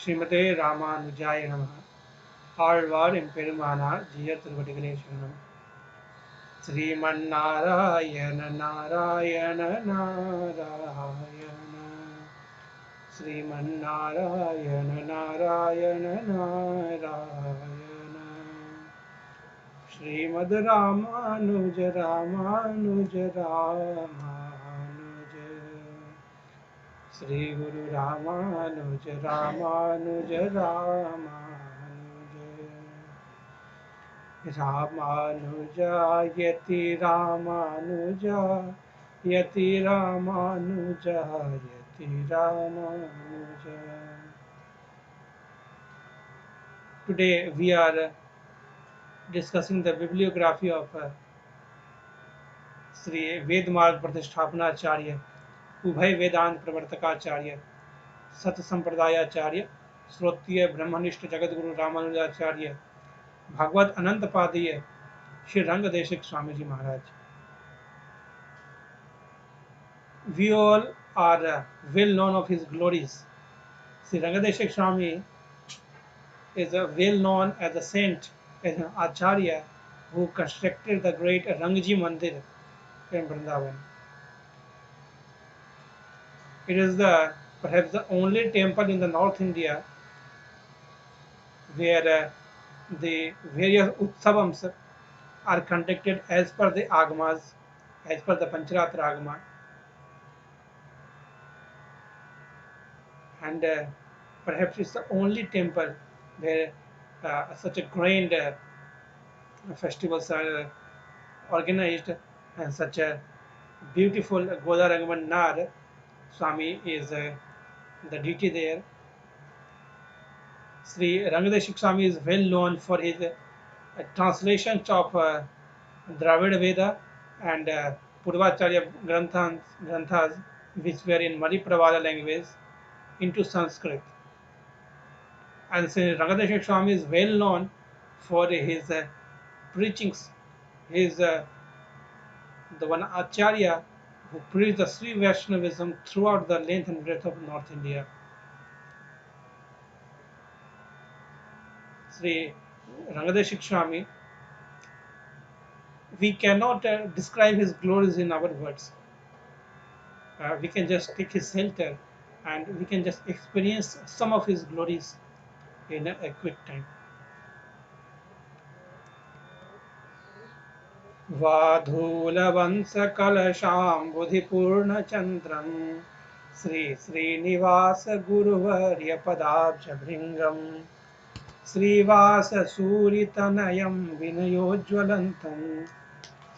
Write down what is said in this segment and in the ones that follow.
ஸ்ரீமதே ராமானுஜாய நமः. ஆழ்வார் எம்பெருமானார் ஜீயர் திருவடிகளே சரணம். ஸ்ரீமன்னாராயண நாராயண நாராயண ஸ்ரீமன்னாராயண நாராயண நாராயண ஸ்ரீமத் ராமானுஜ ராமானுஜ ராமானுஜ श्री गुरु Ramanuj Ramanuj Ramanuj रामानुजायति रामानुजायति रामानुजायति Ramanuj. Today we are discussing the bibliography of Sri Vedmarg Pratishthapanaचार्य, उभय वेदांत प्रवर्तकाचार्य, सत संप्रदायाचार्य, श्रोत्रिय ब्रह्मनिष्ठ जगतगुरु रामानुजाचार्य, भागवत अनंत पादीय श्री रंगदेशिक स्वामी जी महाराज. We all are well known of his glories. Sri Rangadeshik Swami is well known as a saint, as an acharya who constructed the great Rangji Mandir in Vrindavan. It is perhaps the only temple in the North India where the various utsavams are conducted as per the agamas, as per the Pancharatra agama, and perhaps it's the only temple where such a grand festivals are organized, and such a beautiful Godarangman Nar Swami is the deity there. Sri Rangadeshik Swami is well known for his translations of Dravida Veda and Purvacharya Granthas, which were in Manipravada language, into Sanskrit. And Sri Rangadeshik Swami is well known for his preachings. He is the one Acharya who preached the Sri Vaishnavism throughout the length and breadth of North India. Sri Rangadeshik Swami, we cannot describe his glories in our words. We can just take his shelter and we can just experience some of his glories in a quick time. वाधूलवंशकलशाम्बुधिपूर्णचन्द्रं Shri Srinivas गुरुवर्य पदाब्जभृङ्गं श्रीवाससूरितनयं विनयोज्ज्वलन्तं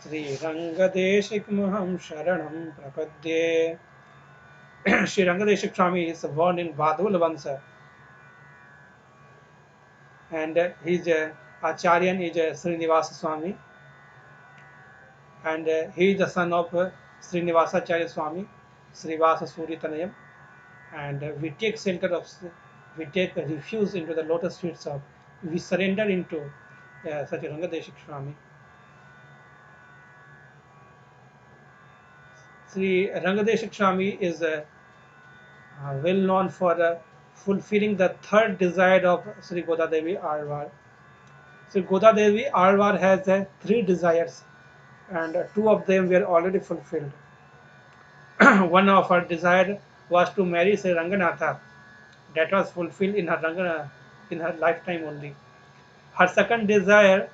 श्रीरङ्गदेशिकमहं शरणं प्रपद्ये. Sri Rangadeshik Swami is born in Vadhula Vansha, and his Acharyan is Srinivasa Swami, and he is the son of Srinivasacharya Swami, Srivasa Suritanayam, and we take refuge into the lotus feet of, we surrender into such a Rangadeshik Swami. Sri Rangadeshik Swami is well known for fulfilling the third desire of Sri Godadevi Alvar. Sri Godadevi Alvar has three desires, and two of them were already fulfilled. One of her desire was to marry Sri Ranganatha. That was fulfilled in her lifetime only. Her second desire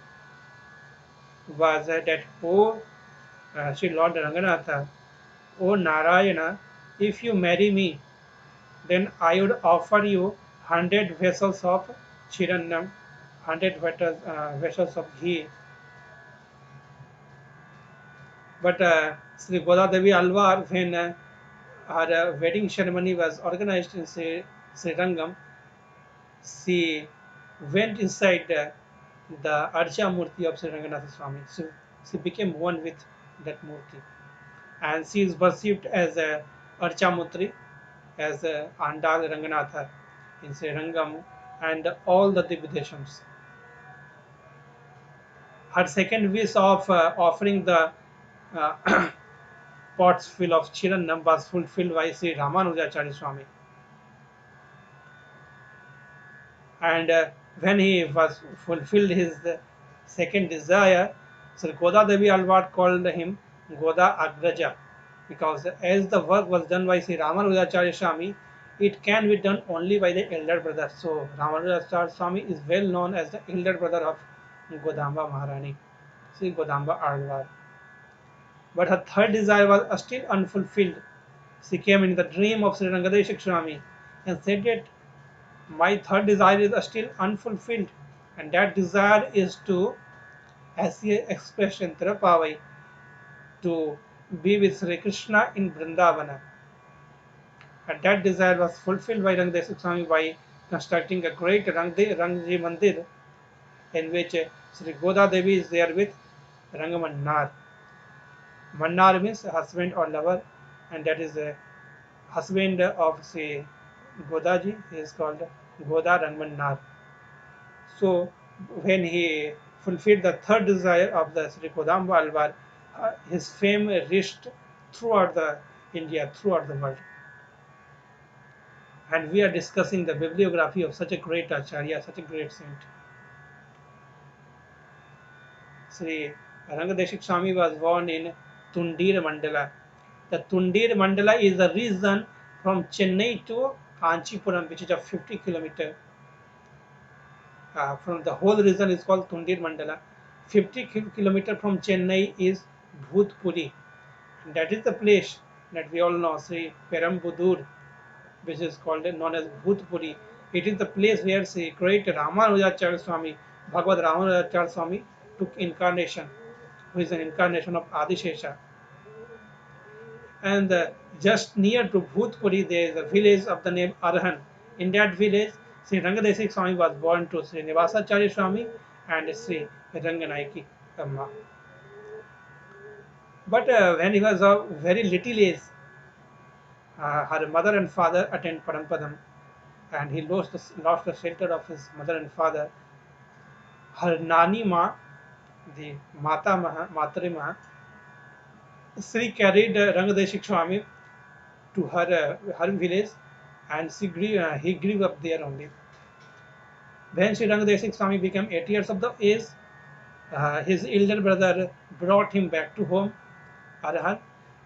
was that, Sri Lord Ranganatha, O Narayana, if you marry me, then I would offer you 100 vessels of Chirannam, 100 vessels of ghee. But Sri Godadevi Alvar, when her wedding ceremony was organized in Srirangam, she went inside the Archa Murti of Sri Ranganatha Swami. So she became one with that Murti, and she is worshipped as Archa Murti, as Andal Ranganatha in Srirangam and all the Divyadeshams. Her second wish of offering the pots full of Chirannam was fulfilled by Sri Ramanujacharya Swami. And when he was fulfilled his second desire, Sri Goda Devi Alwar called him Goda Agraja, because as the work was done by Sri Ramanujacharya Swami, it can be done only by the elder brother. So Ramanujacharya Swami is well known as the elder brother of Godamba Maharani, Sri Godamba Alwar. But her third desire was still unfulfilled. She came in the dream of Sri Rangadeshik Swami and said that my third desire is still unfulfilled, and that desire is to, as he expressed in Tirupavai, to be with Sri Krishna in Vrindavana. And that desire was fulfilled by Rangadeshik Swami by constructing a great Rangji Mandir in which Sri Goda Devi is there with Rangamannar. Mannar means husband or lover, and that is the husband of Sri Godaji. He is called Goda Rangamannar. So when he fulfilled the third desire of the Sri Kodamba Alvar, his fame reached throughout the India, throughout the world. And we are discussing the bibliography of such a great Acharya, such a great saint. Sri Rangadeshik Swami was born in Tundir Mandala. The Tundir Mandala is a region from Chennai to Kanchipuram, which is a 50 kilometer. From the whole region is called Tundir Mandala. 50 kilometer from Chennai is Bhutpuri. And that is the place that we all know, Sri Perambudur, which is called known as Bhutpuri. It is the place where Sri great Ramanujacharya Swami, Bhagavad Ramanujacharya Swami, took incarnation, who is an incarnation of Adishesha. And just near to Bhutpuri, there is a village of the name Arhan. In that village, Sri Rangadesik Swami was born to Sri Nivasacharya Swami and Sri Ranganayaki Amma. But when he was of very little age, her mother and father attended Parampadam, and he lost the shelter of his mother and father. Her Nani Ma, the Matri Ma, Sri carried Rangadeshik Swami to her village, and he grew up there only. When Sri Rangadeshik Swami became 8 years of the age, his elder brother brought him back to home, Arhan,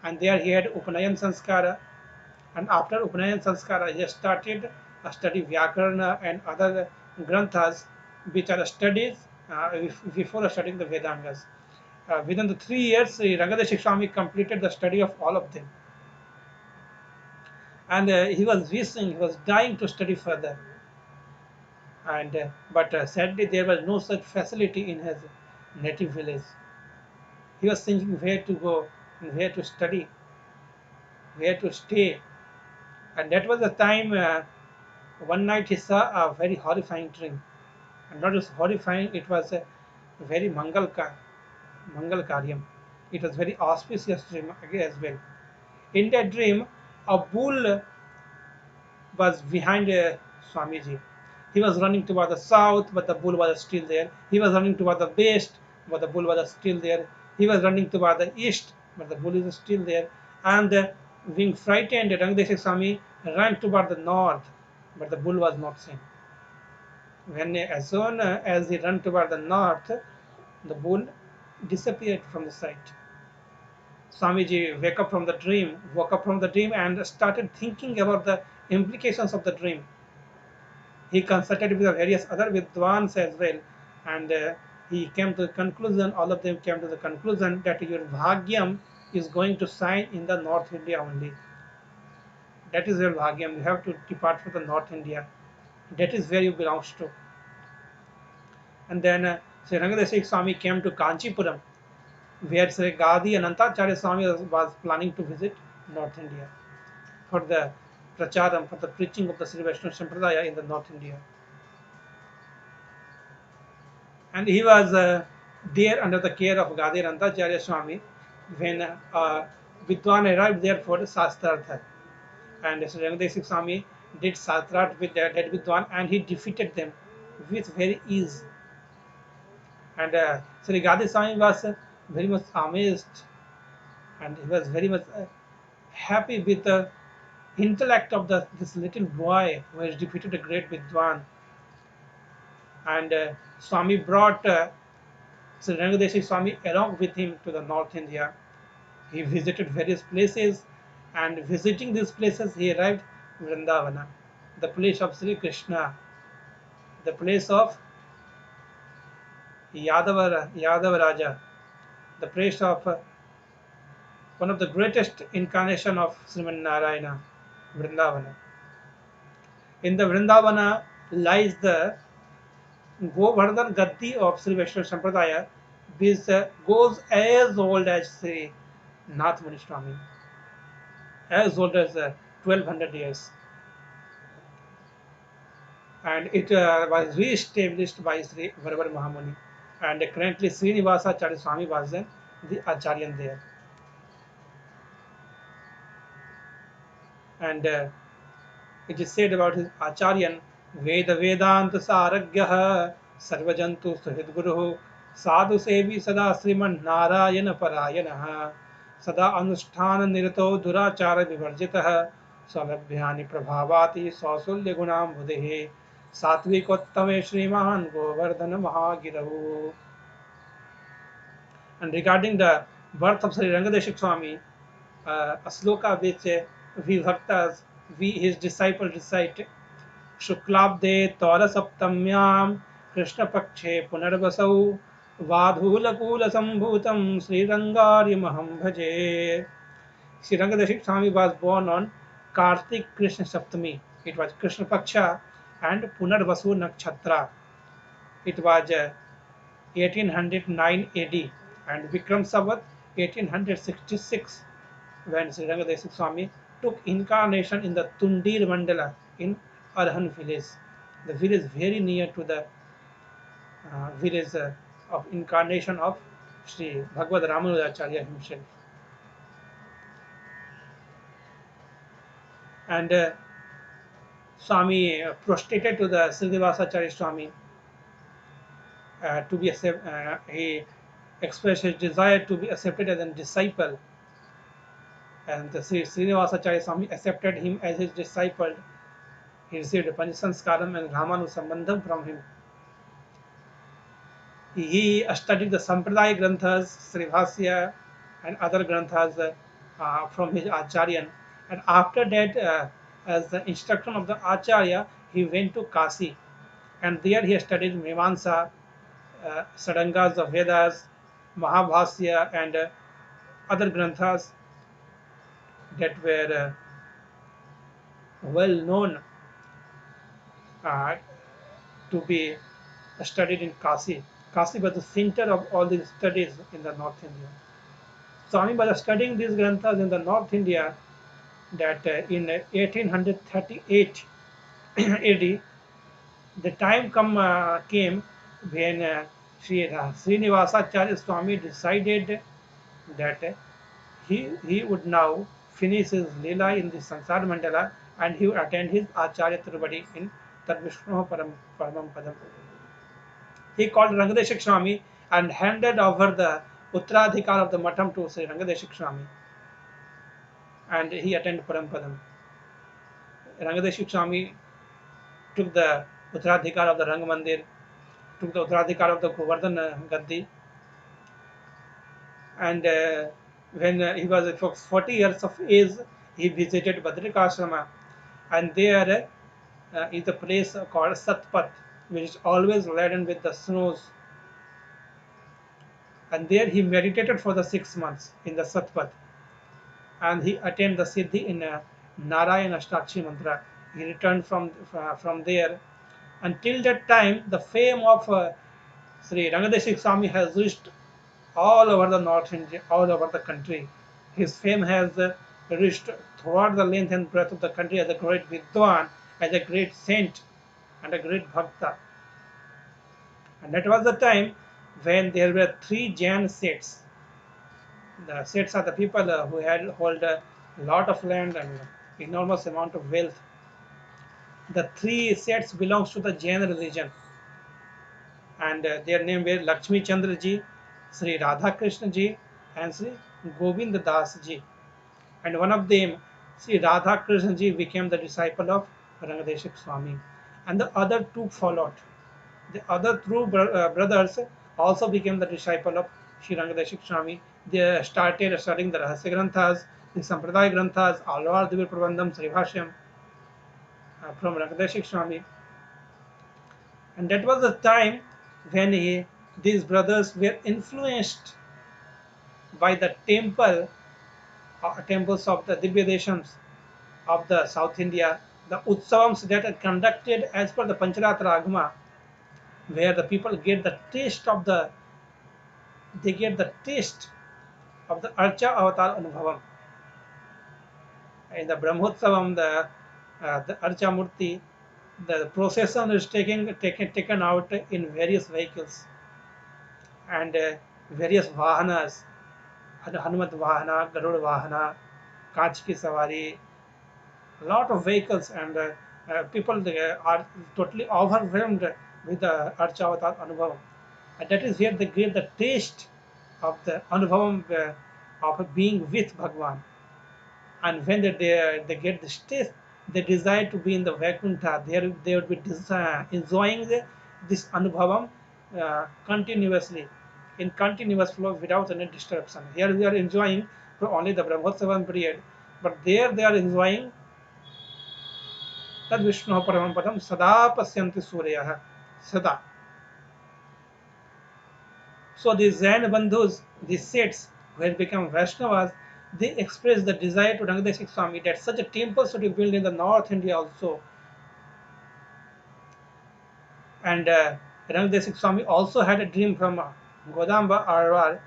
and there he had Upanayan Sanskara. And after Upanayan Sanskara, he started a study Vyakarana and other granthas, which are studies before studying the Vedangas. Within the 3 years, Rangadeshik Swami completed the study of all of them. And he was dying to study further. And but sadly, there was no such facility in his native village. He was thinking where to go, and where to study, where to stay. And that was the time one night he saw a very horrifying dream. And not just horrifying, it was a very Mangal Karyam. It was very auspicious dream as well. In that dream, a bull was behind Swamiji. He was running toward the south, but the bull was still there. He was running toward the west, but the bull was still there. He was running toward the east, but the bull is still there. And being frightened, Rangadeshik Swami ran toward the north, but the bull was not seen. As soon as he ran toward the north, the bull disappeared from the sight. Swamiji woke up from the dream and started thinking about the implications of the dream. He consulted with the various other Vidwans as well, and he came to the conclusion, all of them came to the conclusion that your Bhagyam is going to shine in the North India only. That is your Bhagyam. You have to depart from the North India. That is where you belong to. And then Sri Rangadeshik Swami came to Kanchipuram, where Sri Gadi Anantacharya Swami was planning to visit North India for the pracharam, for the preaching of the Sri Vaishnava Sampradaya in the North India. And he was there under the care of Gadi Anantacharya Swami when Vidwan arrived there for the Shastrartha. And Sri Rangadeshik Swami did Shastrarth with that Vidwan, and he defeated them with very ease. And Sri Gadi Swami was very much amazed, and he was very much happy with the intellect of this little boy who has defeated a great Vidwan. and Swami brought Sri Rangadeshik Swami along with him to the North India. He visited various places, and visiting these places, he arrived Vrindavana, the place of Sri Krishna, the place of Yadava Raja, the place of one of the greatest incarnation of Sriman Narayana, Vrindavana. In the Vrindavana lies the Govardhan Gaddi of Sri Vaishnava Sampradaya, which goes as old as Sri Nath Muni Swami, as old as 1200 years. And it was re-established by Sri Varavar Mahamuni. And currently Srinivasa Acharya Swami was the Acharyan there. And it is said about his Acharyan, Veda Vedanta Saragyaha Sarvajantu Suhridguruhu Sadhu Sevi Sada Sriman Narayana Parayanaha Sada Anusthana Nirato Durachara Vivarjitaha Salabhyani Prabhavati Sausulya Gunam Budehe Satvikottame Sriman Govardhana Mahagirahu. And regarding the birth of Sri Rangadeshik Swami, a sloka which we bhaktas, we his disciples recite, Shuklabde Tora Saptamyam Krishna Pakshe Punarvasau Vadhulakula Sambhutam Sri Rangari Maham Bhaje. Sri Rangadeshik Swami was born on Kartik Krishna Saptami. It was Krishna Paksha and Punarvasu Nakshatra. It was 1809 AD and Vikram Samvat 1866 when Sri Rangadeshik Swami took incarnation in the Tundir Mandala in Arhan village. The village very near to the village of incarnation of Sri Bhagavad Ramanujacharya himself. And Swami prostrated to the Srinivasacharya Swami to be accepted. He expressed his desire to be accepted as a disciple, and the Srinivasacharya Swami accepted him as his disciple. He received Panchasanskaram and Ramanusambandham from him. He studied the Sampradaya Granthas, Srivasya, and other Granthas from his Acharyan. And after that, as the instruction of the Acharya, he went to Kasi. And there he studied Mimamsa, Sadangas of Vedas, Mahabhasya, and other Granthas that were well known to be studied in Kasi. Kasi was the center of all these studies in the North India. Swami was studying these granthas in the North India that in 1838 AD, the time came when Srinivasacharya Swami decided that he would now finish his Leela in the Sansar Mandala and he would attend his Acharya Tirupati in Tadvishnu Paramam Padam. He called Rangadeshik Swami and handed over the Uttaradhikar of the Matam to Sri Rangadeshik Swami, and he attended Parampadam. Rangadeshik Swami took the Uttaradhikar of the Rang Mandir, took the Uttaradhikar of the Govardhan Gaddi, and when he was 40 years of age, he visited Badrikashrama, and there is a place called Satpat, which is always laden with the snows. And there he meditated for the 6 months in the Satpat, and he attained the Siddhi in Narayana Ashtakshi Mantra. He returned from there. Until that time, the fame of Sri Rangadeshik Swami has reached all over the North India, all over the country. His fame has reached throughout the length and breadth of the country as a great Vidwan, as a great saint, and a great Bhakta. And that was the time when there were three Jain sets. The sets are the people who hold a lot of land and enormous amount of wealth. The three sets belongs to the Jain religion, and their name were Lakshmi Chandra ji, Sri Radha Krishna ji, and Sri Govind Das ji. And one of them, Sri Radha Krishna ji, became the disciple of Rangadeshik Swami, and the other two followed. The other brothers also became the disciple of Sri Rangadeshik Swami. They started studying the Rahasya Granthas, the Sampradaya Granthas, Alvar Divir Prabandham, Srivashyam from Rangadeshik Swami. And that was the time when these brothers were influenced by the temples of the Divya Deshams of the South India, the Utsavams that are conducted as per the Pancharatra Agama, where the people get the taste of the Archa Avatar Anubhavam. In the Brahmotsavam, the Archa Murti, the procession is taken out in various vehicles and various Vahanas, Hanumat Vahana, Garud Vahana, Kaach ki Savari, a lot of vehicles, and people are totally overwhelmed with the Archavatar Anubhavam. And that is where they get the taste of the Anubhavam of being with Bhagwan. And when they get this taste, they desire to be in the Vaikuntha. They would be enjoying this Anubhavam continuously, in continuous flow without any disruption. Here we are enjoying for only the Brahmotsavam period, but there they are enjoying Tad Vishnu Paramam Padam Sada Pasyanti Surya Sada. So these Jain Bandhus, these Seths who had become Vaishnavas, they expressed the desire to Rangadeshik Swami that such a temple should be built in the North India also. And Rangadeshik Swami also had a dream from Godamba Arwar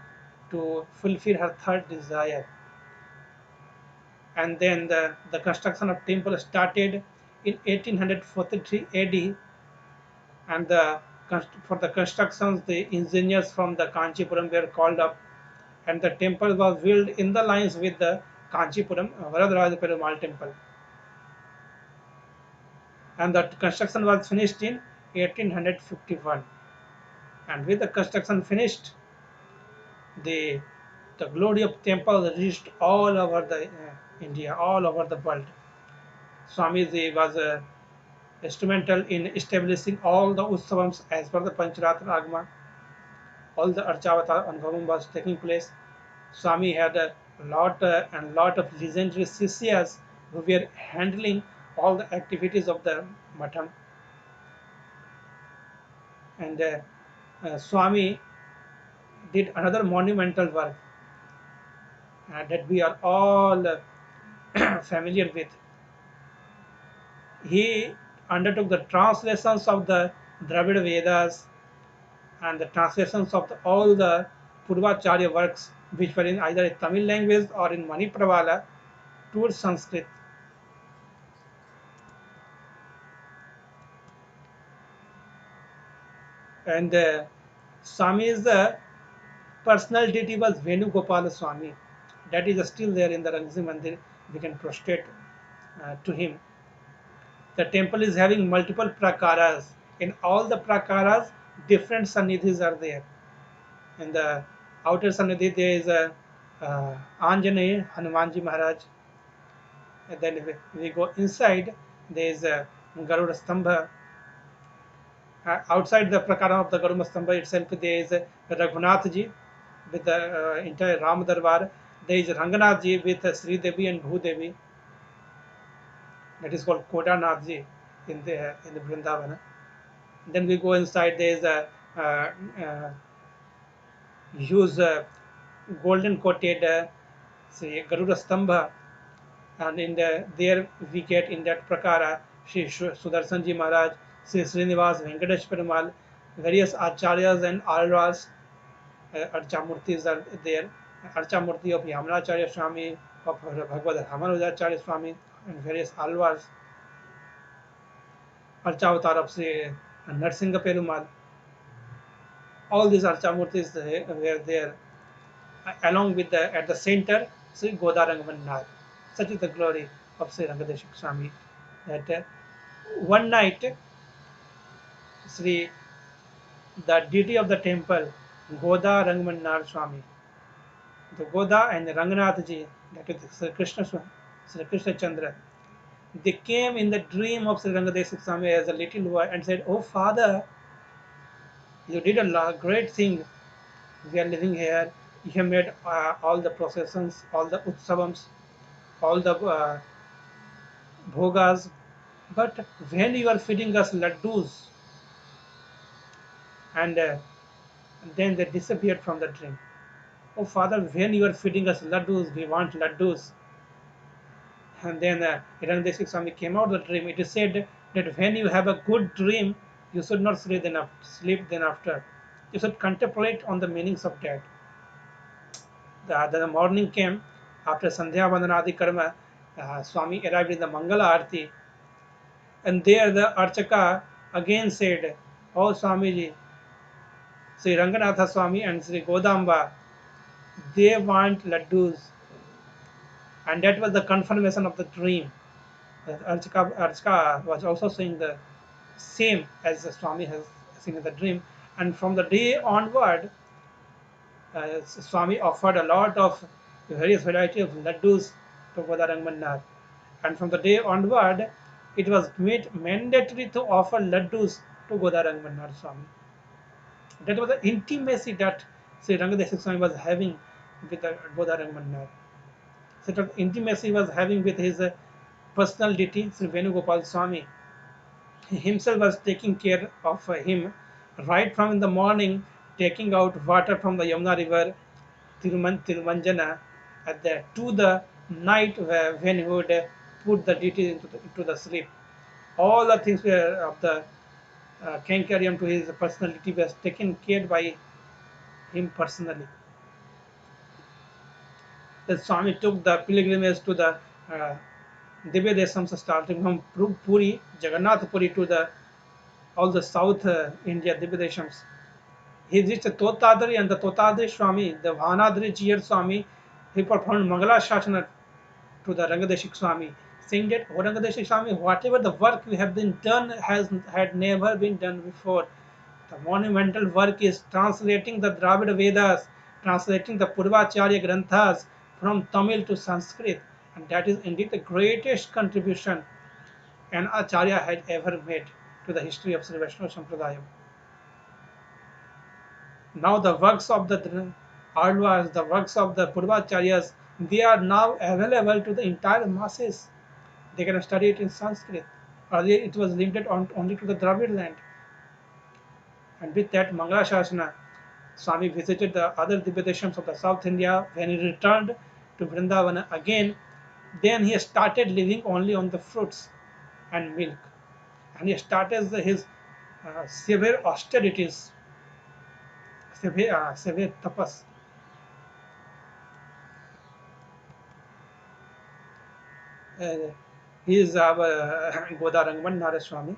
to fulfill her third desire. And then the construction of temple started in 1843 AD, and for the constructions, the engineers from the Kanchipuram were called up, and the temple was built in the lines with the Kanchipuram Varadaraja Perumal temple. And the construction was finished in 1851. And with the construction finished, the glory of temple reached all over the India, all over the world. Swamiji was instrumental in establishing all the Utsavams as per the Pancharatra Agama. All the Archavatar Anubhavam was taking place. Swami had a lot of legendary Sishyas who were handling all the activities of the Matham. And Swami did another monumental work that we are all familiar with. He undertook the translations of the Dravida Vedas and the translations of all the Purvacharya works, which were in either in Tamil language or in Manipravala, to Sanskrit. And Swami's personal deity was Venugopala Swami. That is still there in the Rangzi Mandir. We can prostrate to him. The temple is having multiple prakaras. In all the prakaras, different sannidhis are there. In the outer sannidhi, there is a Anjaneya, Hanumanji Maharaj. And then we go inside, there is a Garuda Stambha. Outside the prakara of the Garuda Stambha itself, there is Raghunath Ji with the entire Ram Darbar. There is Ranganath Ji with Sri Devi and Bhu Devi. That is called Kodanath Ji in the Vrindavana. Then we go inside. There is a huge golden coated Garuda Stambha, and in there we get in that prakara Sri Sudarshan Ji Maharaj, Sri Srinivas Venkatesh Perumal, various acharyas and alvars. Archamurtis are there. Archamurti of Yamunacharya Swami, of Bhagavad Ramanujacharya Swami, and various alvars. Archavatar of Sri Narsingha Perumal. All these Archamurtis were there, along with at the center Sri Godarangamannar. Such is the glory of Sri Rangadeshik Swami that one night the deity of the temple, Goda Rangamanar Swami, the Goda and the Ranganath Ji, that is Sri Krishna Chandra, they came in the dream of Sri Rangadeshik Swami as a little boy and said, "Oh Father, You did a great thing. We are living here. You have made all the processions, all the utsavams, all the bhogas. But when you are feeding us laddus, and then they disappeared from the dream. Oh Father, when you are feeding us laddus, we want laddus. And then Hiranyadesha Swami came out of the dream. It is said that when you have a good dream, you should not sleep then after. You should contemplate on the meanings of that. The morning came after Sandhya Vandanadi Karma. Swami arrived in the Mangala Arti, and there the Archaka again said, "Oh Swamiji, Sri Ranganatha Swami and Sri Godamba, they want laddus," and that was the confirmation of the dream. Archaka was also saying the same as the Swami has seen in the dream, and from the day onward, Swami offered a lot of various variety of laddus to Godarang Mannar. And from the day onward, it was made mandatory to offer laddus to Godarang Mannar Swami. That was the intimacy that Sri Rangadesha Swami was having with Godarang Mannar. Such an intimacy he was having with his personal deity, Sri Venugopal Swami. He himself was taking care of him right from in the morning, taking out water from the Yamuna River, Tirumanjana, to the night when he would put the deity into the sleep. All the things were of the Kankarium to his personality was taken care by him personally. The Swami took the pilgrimage to the uh, Divya Desams, starting from Puri, Jagannath Puri to the all the South India Divya Desams. He reached Totadri, and the Totadri Swami, the Vanadri Jiyar Swami, he performed Mangala Shasana to the Rangadeshik Swami, saying that, "O Rangadeshik Swami, whatever the work we have been done had never been done before. The monumental work is translating the Dravida Vedas, translating the Purvacharya Granthas from Tamil to Sanskrit, and that is indeed the greatest contribution an Acharya had ever made to the history of Sri Vaishnava Sampradayam. Now the works of the Ardwas, the works of the Purvacharyas, they are now available to the entire masses. They can study it in Sanskrit. Earlier it was limited only to the Dravid land. And with that Mangala Shasana, Swami visited the other Divyadeshams of the South India. When he returned to Vrindavana again, then he started living only on the fruits and milk. And he started his severe austerities, severe tapas. Uh, he is our Godarangman Naraswami.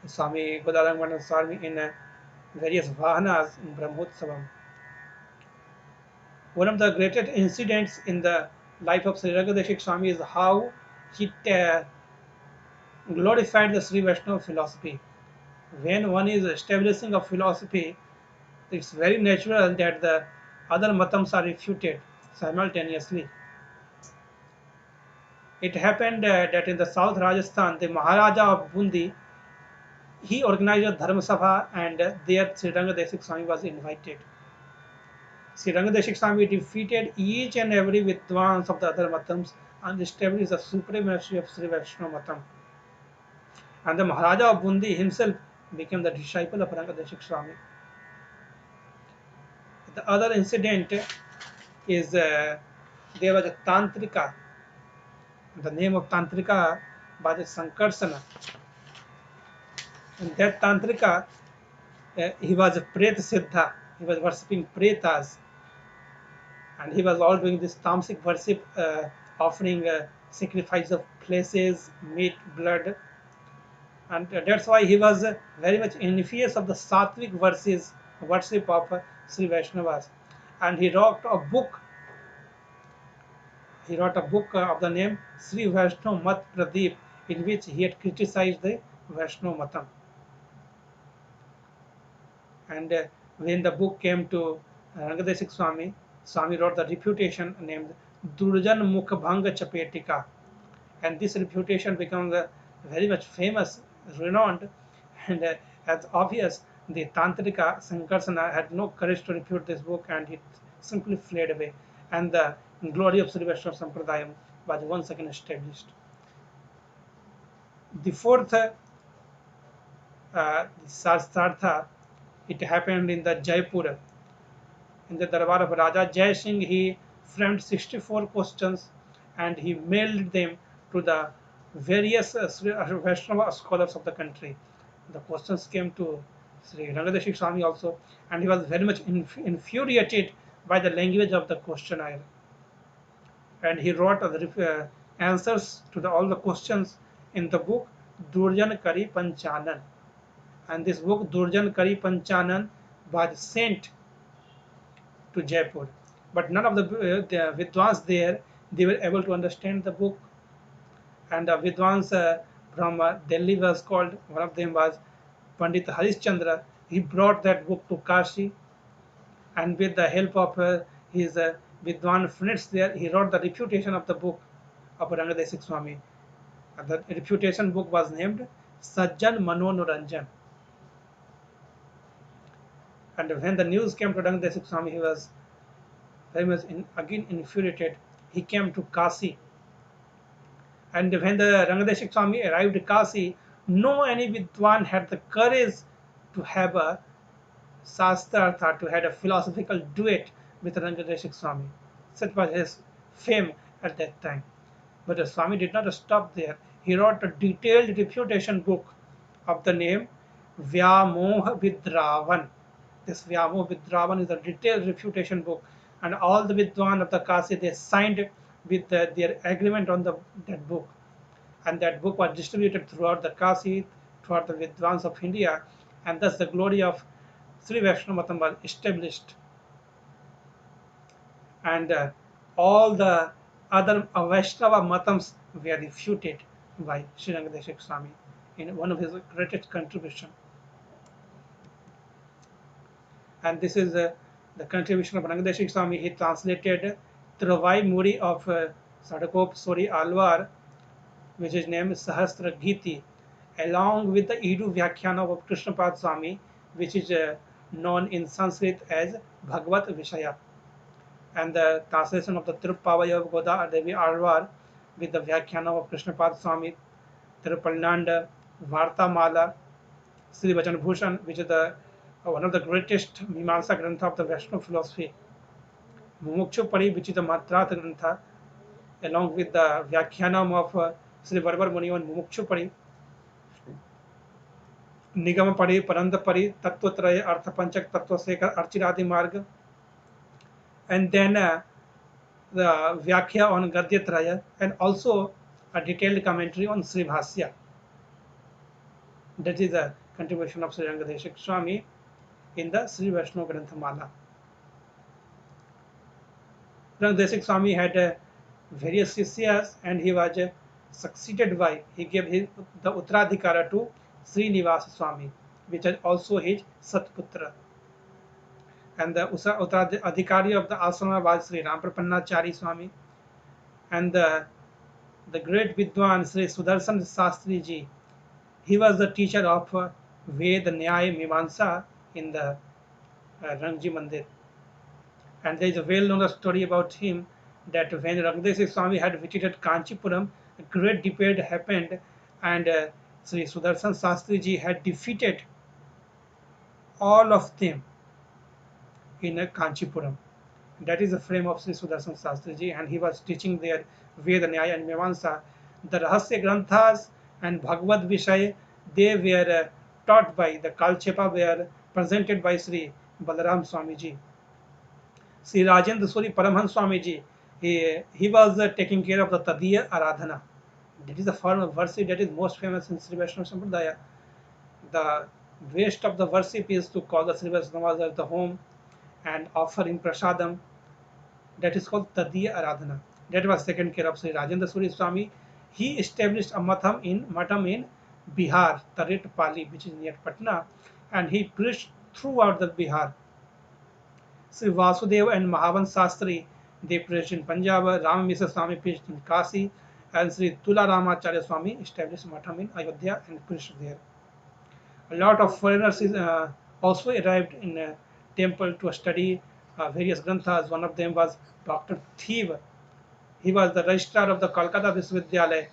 Swami Godarangman Swami in various Vahanas in Brahmotsavam. One of the greatest incidents in the life of Sri Rangadeshik Swami is how he glorified the Sri Vaishnava philosophy. When one is establishing a philosophy, it's very natural that the other matams are refuted simultaneously. It happened that in the South Rajasthan, the Maharaja of Bundi, he organized a Dharma Sabha, and there Sri Rangadeshik Swami was invited. Sri Rangadeshik Swami defeated each and every Vidwans of the other Matams and established the supremacy of Sri Vaishnava Matam. And the Maharaja of Bundi himself became the disciple of Rangadeshik Swami. The other incident is there was a Tantrika. The name of Tantrika was Sankarsana. And that Tantrika, he was a Preta Siddha. He was worshipping Pretas. And he was all doing this tamasic worship, offering sacrifice of places, meat, blood. And that's why he was very much envious of the sattvic worship of Sri Vaishnavas. And he wrote a book. He wrote a book of the name Sri Vaishnav Mat Pradeep, in which he had criticized the Vaishnav Matam. And when the book came to Rangadeshik Swami, Swami wrote the refutation named Durjan Mukha Bhanga Chapetika. And this refutation becomes very much famous, renowned, And as obvious, the Tantrika Sankarsana had no courage to refute this book, and it simply fled away. And the glory of Sri Vaishnava Sampradayam was once again established. The fourth Sartha, it happened in the Jaipur. In the Darbar of Raja Jai Singh, he framed 64 questions and he mailed them to the various Vaishnava scholars of the country. The questions came to Sri Rangadeshik Swami also, and he was very much infuriated by the language of the questionnaire. And he wrote answers to all the questions in the book Durjan Kari Panchanan. And this book, Durjan Kari Panchanan, was sent to Jaipur. But none of the Vidwans there, they were able to understand the book. And the Vidwans from Delhi was called, one of them was Pandit Harishchandra. He brought that book to Kashi, and with the help of his Vidwan friends there, he wrote the refutation of the book of Rangadesik Swami. The refutation book was named Sajjan Manonuranjan. And when the news came to Rangadesik Swami, he was very much again infuriated. He came to Kasi. And when the Rangadeshik Swami arrived at Kasi, no any Vidwan had the courage to have a Sastrartha, to have a philosophical duet with Rangadeshik Swami. Such was his fame at that time. But the Swami did not stop there. He wrote a detailed refutation book of the name Vyamoha Vidravan. This Vyamoha Vidravan is a detailed refutation book, and all the Vidwan of the Kasi, they signed with their agreement on that book. And that book was distributed throughout the Kasi, throughout the Vidwans of India, and thus the glory of Sri Vaishnava Matam was established. And all the other Vaishnava Matams were refuted by Sri Rangadeshik Swami in one of his greatest contribution. And this is the contribution of Rangadeshik Swami. He translated Travai Muri of Sadakop Sori Alwar, which is named Sahasra Giti, along with the Idu Vyakhyanam of Krishnapad Swami, which is known in Sanskrit as Bhagavad Vishaya. And the translation of the Tirupavaya of Goda Devi Alwar with the Vyakhyanam of Krishnapad Swami, Tirupalnanda, Vartamala, Sri Vajan Bhushan, which is one of the greatest Mimamsa Grantha of the Vaishnava philosophy, Mumukshu Pari, which is the Matratha Grantha, along with the Vyakhyanam of Sri Varvar Muni on Mumukshu Pari, Nigama Pari, Paranda Pari, Tattvatraya, Artha Panchak, Tattva Sekar, Archiradi Marg, and then the Vyakhya on Gadyatraya, and also a detailed commentary on Sri Bhasya. That is the contribution of Sri Rangadeshik Swami in the Sri Vaishnava Granthamala. Rangadeshik Swami had various Sishyas, and he was succeeded by, he gave the Uttaradhikara to Srinivasa Swami, which is also his Satputra. And the Uttaradhikari of the asana was Sri Ramprapannachari Swami, and the great Vidwan Sri Sudarshan Sastri Ji. He was the teacher of Ved, Nyaya, Mimamsa in the Rangji Mandir. And there is a well-known story about him that when Rangadeshik Swami had visited Kanchipuram, a great debate happened, and Sri Sudarshan Sastri Ji had defeated all of them in Kanchipuram. That is the frame of Sri Sudarshan Sastri Ji, and he was teaching there Veda, Nyaya and Mimamsa. The Rahasya Granthas and Bhagavad Vishay, they were taught by the Kalchepa, were presented by Sri Balaram Swami Ji. Sri Rajendra Suri Paramhans Swami Ji, he was taking care of the Tadiya Aradhana. That is the form of worship that is most famous in Sri Vaishnava Sampradaya. The waste of the worship is to call the Sri Vaishnavas at the home and offering prasadam. That is called Tadiya Aradhana. That was taken care of Sri Rajendra Suri Swami. He established a matam in Bihar, Tarit Pali, which is near Patna, and he preached throughout the Bihar. Sri Vasudeva and Mahavan Sastri, they preached in Punjab, Ram Misa Swami preached in Kasi, and Sri Tula Ramacharya Swami established matam in Ayodhya and preached there. A lot of foreigners also arrived in temple to study various granthas. One of them was Dr. Thiv. He was the registrar of the Kolkata Viswavidyalaya,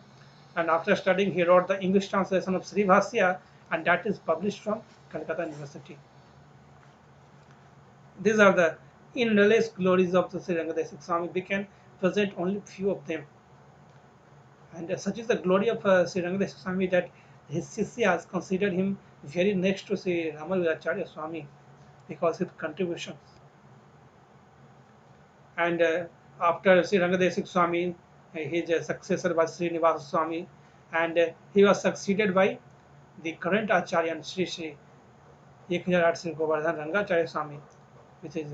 and after studying, he wrote the English translation of Sri Bhashya, and that is published from Calcutta University. These are the endless glories of the Sri Rangadesi Swami. We can present only few of them. And such is the glory of Sri Rangadesi Swami that his Sishyas considered him very next to Sri Ramanujacharya Swami because of his contributions. And after Sri Rangadesi Swami, his successor was Srinivasa Swami, and he was succeeded by the current Acharya Sri Sri 1008 Sri Govardhan Rangacharya Swami, which is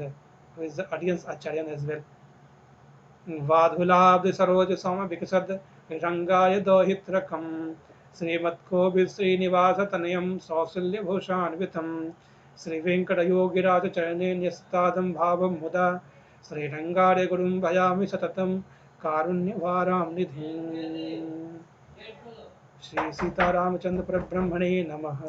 who is the audience Acharya as well. वादुलाब्ध Saroj सम विकसद रंगाय दोहित्रकम श्रीमत्कोविद श्रीनिवास तनयम सौशल्य भूषान्वितम श्री वेंकट योगिराज चरणे न्यस्तादम भावम मुदा श्रीरंगारे गुरुं भयामि सततम कारुण्यवारां निधिं श्री सीतारामचंद्र परब्रह्मणे नमः।